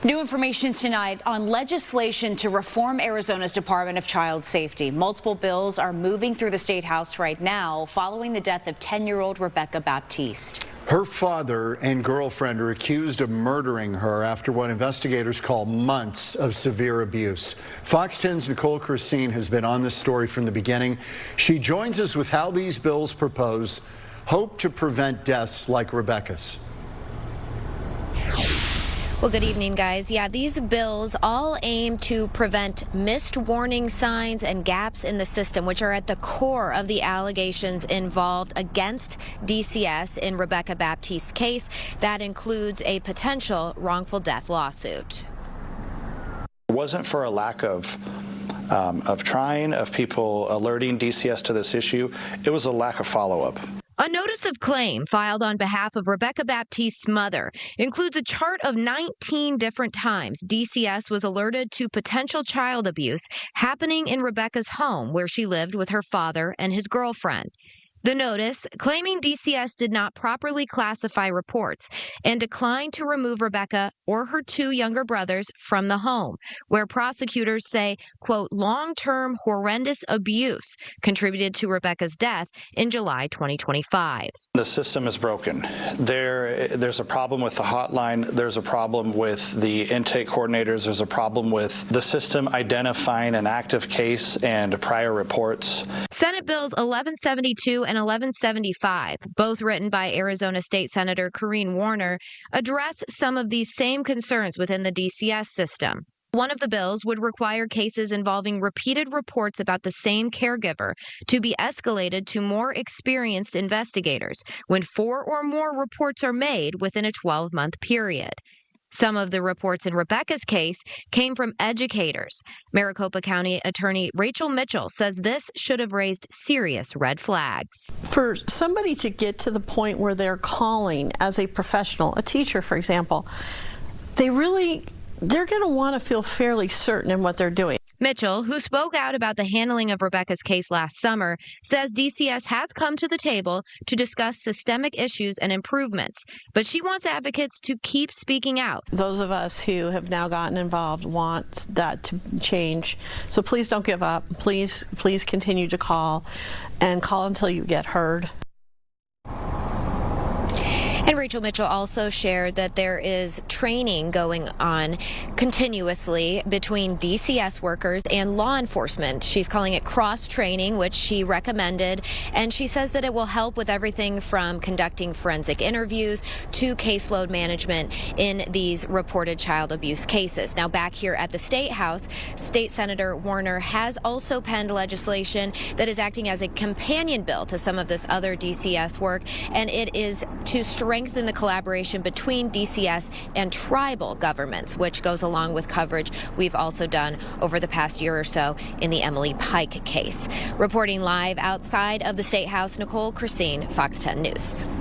New information tonight on legislation to reform Arizona's Department of Child Safety. Multiple bills are moving through the State House right now following the death of 10-year-old Rebekah Baptiste. Her father and girlfriend are accused of murdering her after what investigators call months of severe abuse. Fox 10's Nicole Krasean has been on this story from the beginning. She joins us with how these bills propose hope to prevent deaths like Rebekah's. Well, good evening, guys. Yeah, these bills all aim to prevent missed warning signs and gaps in the system, which are at the core of the allegations involved against DCS in Rebekah Baptiste's case. That includes a potential wrongful death lawsuit. It wasn't for a lack of trying, of people alerting DCS to this issue. It was a lack of follow-up. A notice of claim filed on behalf of Rebekah Baptiste's mother includes a chart of 19 different times DCS was alerted to potential child abuse happening in Rebekah's home where she lived with her father and his girlfriend. The notice, claiming DCS did not properly classify reports and declined to remove Rebekah or her two younger brothers from the home, where prosecutors say, quote, long-term horrendous abuse contributed to Rebekah's death in July 2025. The system is broken. There's a problem with the hotline. There's a problem with the intake coordinators. There's a problem with the system identifying an active case and prior reports. Senate Bills 1172 and 1175, both written by Arizona State Senator Corinne Warner, address some of these same concerns within the DCS system. One of the bills would require cases involving repeated reports about the same caregiver to be escalated to more experienced investigators when 4 or more reports are made within a 12-month period. Some of the reports in Rebekah's case came from educators. Maricopa County Attorney Rachel Mitchell says this should have raised serious red flags. For somebody to get to the point where they're calling as a professional, a teacher, for example, they're going to want to feel fairly certain in what they're doing. Mitchell, who spoke out about the handling of Rebekah's case last summer, says DCS has come to the table to discuss systemic issues and improvements, but she wants advocates to keep speaking out. Those of us who have now gotten involved want that to change. So please don't give up. Please continue to call, and call until you get heard. And Rachel Mitchell also shared that there is training going on continuously between DCS workers and law enforcement. She's calling it cross-training, which she recommended, and she says that it will help with everything from conducting forensic interviews to caseload management in these reported child abuse cases. Now, back here at the State House, State Senator Warner has also penned legislation that is acting as a companion bill to some of this other DCS work, and it is to strengthen the collaboration between DCS and tribal governments, which goes along with coverage we've also done over the past year or so in the Emily Pike case. Reporting live outside of the State House, Nicole Krasean, Fox 10 News.